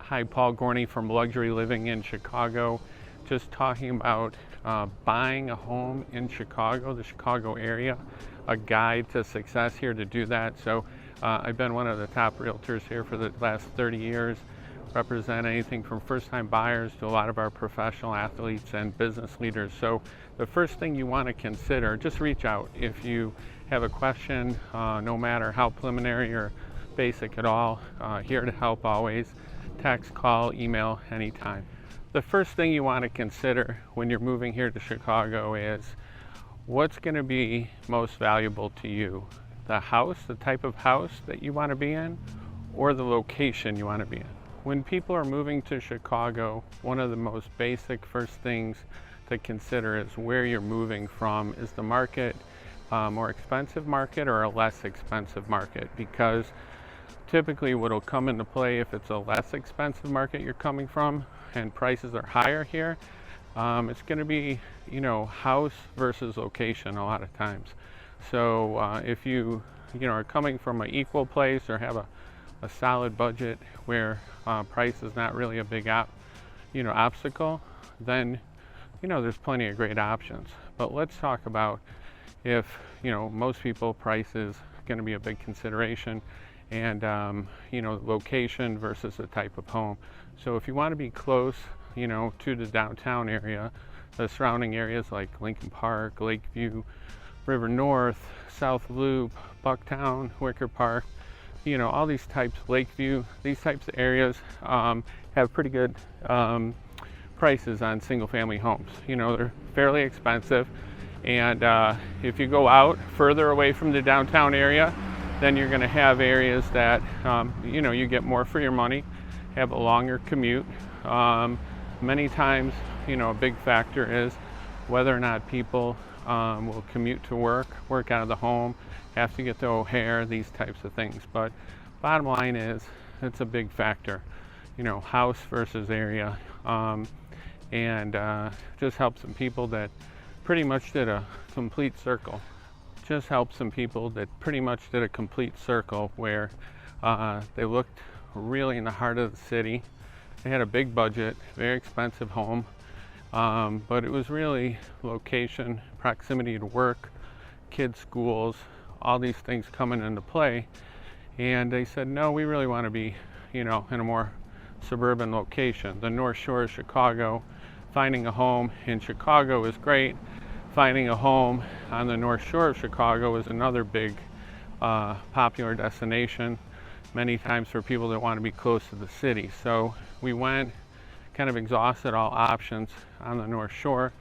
Hi, Paul Gorney from Luxury Living in Chicago. Just talking about buying a home in Chicago, the Chicago area, a guide to success here to do that. So I've been one of the top realtors here for the last 30 years, represent anything from first-time buyers to a lot of our professional athletes and business leaders. So the first thing you want to consider, just reach out if you have a question, no matter how preliminary or basic at all, here to help always. Text, call, email, anytime. The first thing you want to consider when you're moving here to Chicago is what's going to be most valuable to you. The house, the type of house that you want to be in, or the location you want to be in. When people are moving to Chicago, one of the most basic first things to consider is where you're moving from. Is the market a more expensive market or a less expensive market? Because typically what will come into play if it's a less expensive market you're coming from and prices are higher here, it's going to be, house versus location a lot of times. So if you are coming from an equal place or have a solid budget where price is not really a big obstacle, then there's plenty of great options. But let's talk about if most people price is going to be a big consideration, and location versus the type of home. So if you want to be close to the downtown area, the surrounding areas like Lincoln Park, Lakeview, River North, South Loop, Bucktown, Wicker Park, all these types, Lakeview, these types of areas have pretty good prices on single family homes. They're fairly expensive, and if you go out further away from the downtown area, then you're going to have areas that you get more for your money, have a longer commute. Many times, a big factor is whether or not people will commute to work out of the home, have to get to O'Hare, these types of things. But bottom line is, it's a big factor, house versus area, and just help some people that pretty much did a complete circle. Just help some people that pretty much did a complete circle where they looked really in the heart of the city. They had a big budget, very expensive home, but it was really location, proximity to work, kids' schools, all these things coming into play. And they said, no, we really want to be, in a more suburban location. The North Shore of Chicago, finding a home in Chicago is great. Finding a home on the North Shore of Chicago is another big popular destination, many times for people that want to be close to the city. So we went, kind of exhausted all options on the North Shore,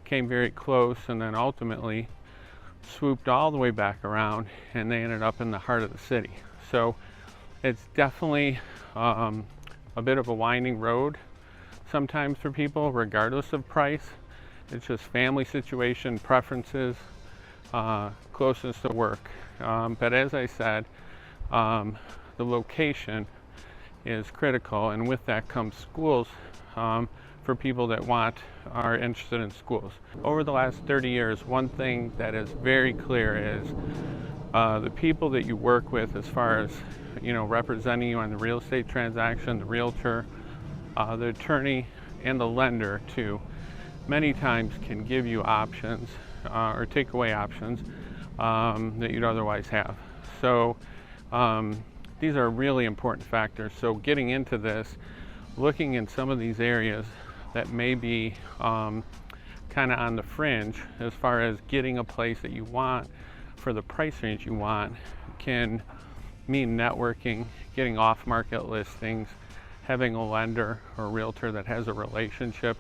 came very close, and then ultimately swooped all the way back around, and they ended up in the heart of the city. So it's definitely a bit of a winding road sometimes for people, regardless of price. It's just family situation, preferences, closeness to work. But as I said, the location is critical, and with that comes schools for people that are interested in schools. Over the last 30 years, one thing that is very clear is the people that you work with as far as representing you on the real estate transaction, the realtor, the attorney, and the lender too, many times can give you options or take away options that you'd otherwise have. So these are really important factors. So getting into this, looking in some of these areas that may be kind of on the fringe as far as getting a place that you want for the price range you want, can mean networking, getting off-market listings, having a lender or a realtor that has a relationship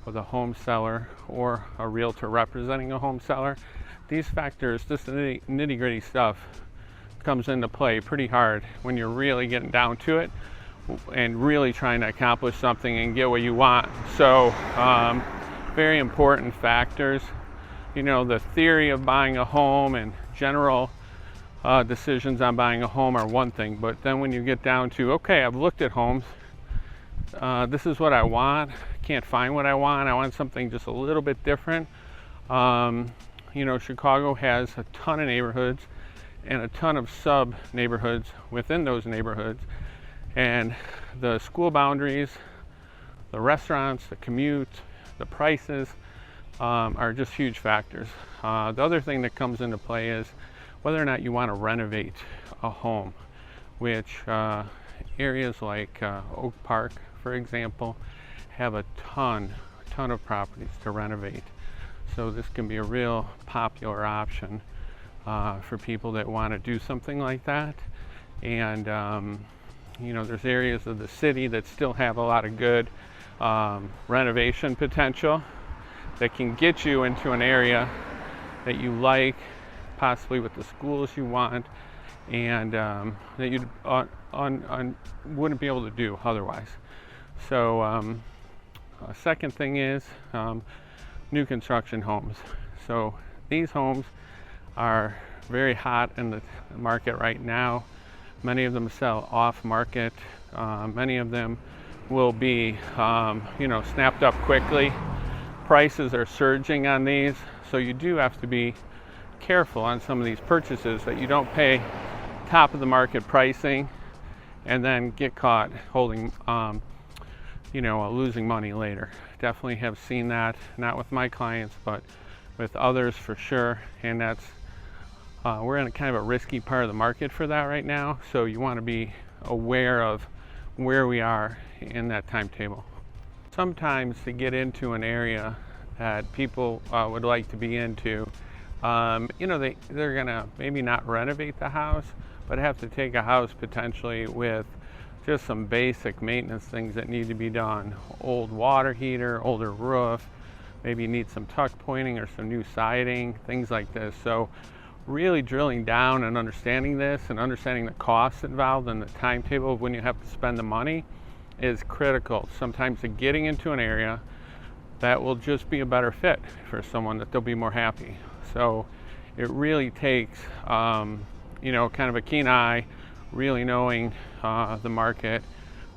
with a home seller or a realtor representing a home seller. These factors, just the nitty-gritty stuff, comes into play pretty hard when you're really getting down to it and really trying to accomplish something and get what you want. So very important factors. The theory of buying a home and general decisions on buying a home are one thing, but then when you get down to, okay, I've looked at homes, this is what I want, can't find what I want something just a little bit different. Chicago has a ton of neighborhoods and a ton of sub neighborhoods within those neighborhoods, And the school boundaries, the restaurants, the commute, the prices are just huge factors. The other thing that comes into play is whether or not you want to renovate a home, which areas like Oak Park, for example, have a ton of properties to renovate. So this can be a real popular option for people that want to do something like that. And there's areas of the city that still have a lot of good renovation potential that can get you into an area that you like, possibly with the schools you want, and that you wouldn't be able to do otherwise. So second thing is new construction homes. So these homes are very hot in the market right now. Many of them sell off market. Many of them will be snapped up quickly. Prices are surging on these, so you do have to be careful on some of these purchases that you don't pay top of the market pricing and then get caught holding losing money later. Definitely have seen that, not with my clients but with others for sure. And that's we're in a kind of a risky part of the market for that right now, so you want to be aware of where we are in that timetable. Sometimes to get into an area that people would like to be into, they're gonna maybe not renovate the house, but have to take a house potentially with just some basic maintenance things that need to be done. Old water heater, older roof, maybe you need some tuck pointing or some new siding, things like this. So really drilling down and understanding this and understanding the costs involved and the timetable of when you have to spend the money is critical sometimes to getting into an area that will just be a better fit for someone, that they'll be more happy. So it really takes kind of a keen eye, really knowing the market,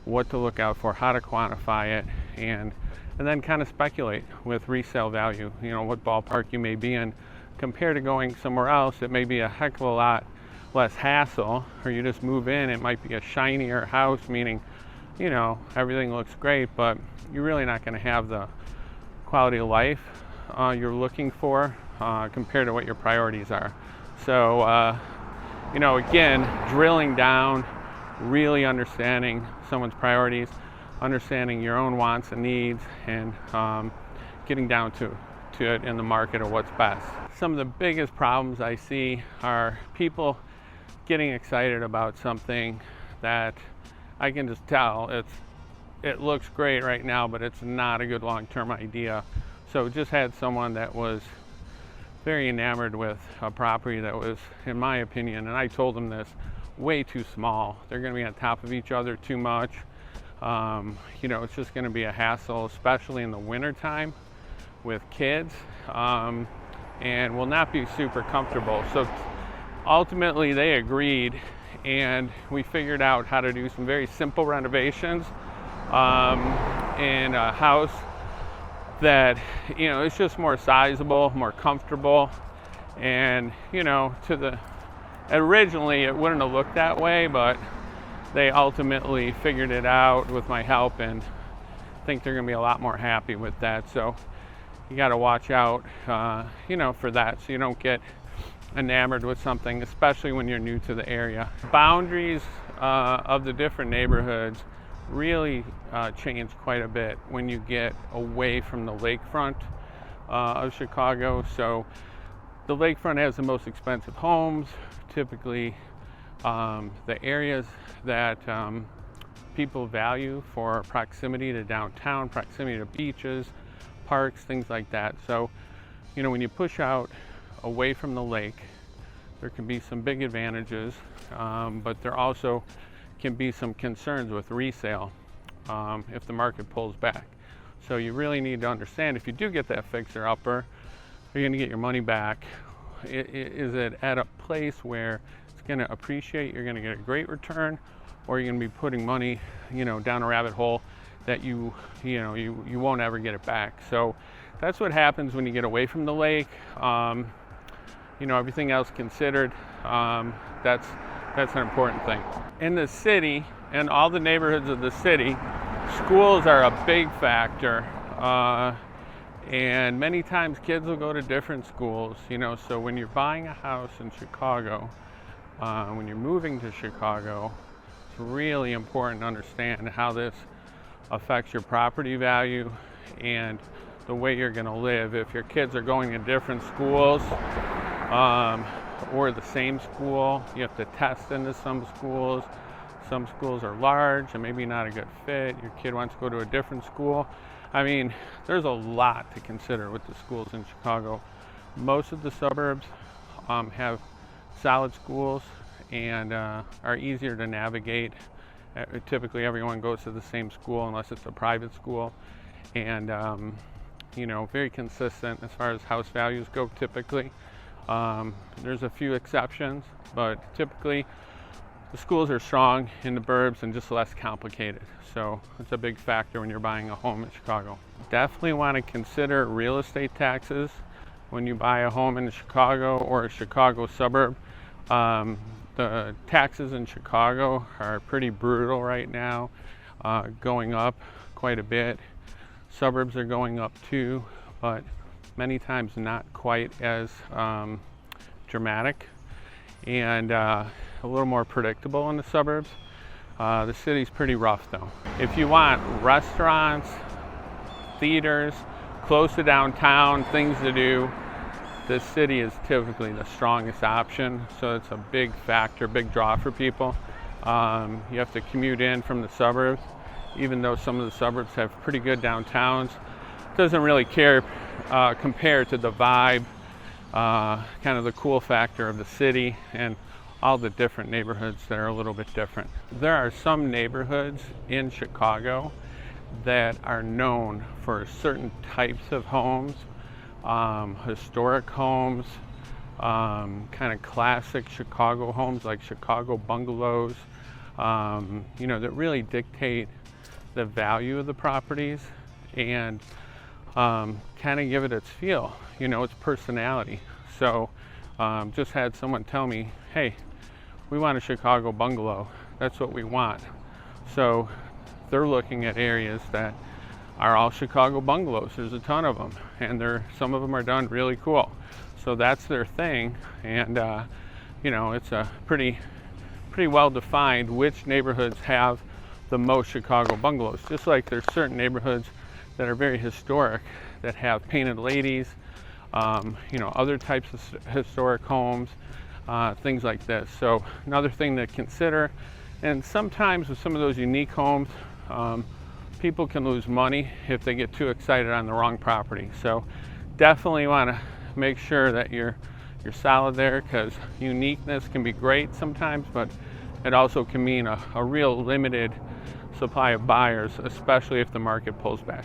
what to look out for, how to quantify it, and then kind of speculate with resale value, what ballpark you may be in compared to going somewhere else. It may be a heck of a lot less hassle, or you just move in, it might be a shinier house, meaning everything looks great, but you're really not going to have the quality of life you're looking for compared to what your priorities are. So again, drilling down, really understanding someone's priorities, understanding your own wants and needs, and getting down to it in the market of what's best. Some of the biggest problems I see are people getting excited about something that I can just tell it looks great right now, but it's not a good long-term idea. So just had someone that was very enamored with a property that was, in my opinion, and I told them this, way too small. They're going to be on top of each other too much. It's just going to be a hassle, especially in the winter time with kids, and will not be super comfortable. So ultimately they agreed, and we figured out how to do some very simple renovations in a house that it's just more sizable, more comfortable, and originally it wouldn't have looked that way, but they ultimately figured it out with my help, and I think they're going to be a lot more happy with that. So you got to watch out for that, so you don't get enamored with something, especially when you're new to the area. Boundaries of the different neighborhoods really change quite a bit when you get away from the lakefront of Chicago. So the lakefront has the most expensive homes, typically the areas that people value for proximity to downtown, proximity to beaches, parks, things like that. So when you push out away from the lake, there can be some big advantages, but there also can be some concerns with resale if the market pulls back. So you really need to understand, if you do get that fixer-upper, are you going to get your money back? Is it at a place where it's going to appreciate, you're going to get a great return, or you're going to be putting money down a rabbit hole that you won't ever get it back? So that's what happens when you get away from the lake. Everything else considered, that's That's an important thing. In the city, and all the neighborhoods of the city, schools are a big factor. And many times kids will go to different schools, so when you're buying a house in Chicago, when you're moving to Chicago, it's really important to understand how this affects your property value and the way you're going to live. If your kids are going to different schools or the same school, you have to test into some schools. Some schools are large and maybe not a good fit. Your kid wants to go to a different school. I mean, there's a lot to consider with the schools in Chicago. Most of the suburbs have solid schools and are easier to navigate. Typically everyone goes to the same school unless it's a private school. And very consistent as far as house values go typically. There's a few exceptions, but typically the schools are strong in the burbs and just less complicated. So it's a big factor when you're buying a home in Chicago. Definitely want to consider real estate taxes when you buy a home in Chicago or a Chicago suburb. The taxes in Chicago are pretty brutal right now, going up quite a bit. Suburbs are going up too, but many times not quite as dramatic, and a little more predictable in the suburbs. The city's pretty rough though. If you want restaurants, theaters, close to downtown, things to do, the city is typically the strongest option. So it's a big factor, big draw for people. You have to commute in from the suburbs, even though some of the suburbs have pretty good downtowns. It doesn't really compare to the vibe, kind of the cool factor of the city and all the different neighborhoods that are a little bit different. There are some neighborhoods in Chicago that are known for certain types of homes, historic homes, kind of classic Chicago homes like Chicago bungalows, that really dictate the value of the properties and kind of give it its feel, its personality. So just had someone tell me, hey, we want a Chicago bungalow. That's what we want. So they're looking at areas that are all Chicago bungalows. There's a ton of them, and some of them are done really cool. So that's their thing, and it's a pretty well defined which neighborhoods have the most Chicago bungalows. Just like there's certain neighborhoods that are very historic that have painted ladies, other types of historic homes, things like this. So another thing to consider, and sometimes with some of those unique homes, people can lose money if they get too excited on the wrong property. So definitely want to make sure that you're solid there, because uniqueness can be great sometimes, but it also can mean a real limited supply of buyers, especially if the market pulls back.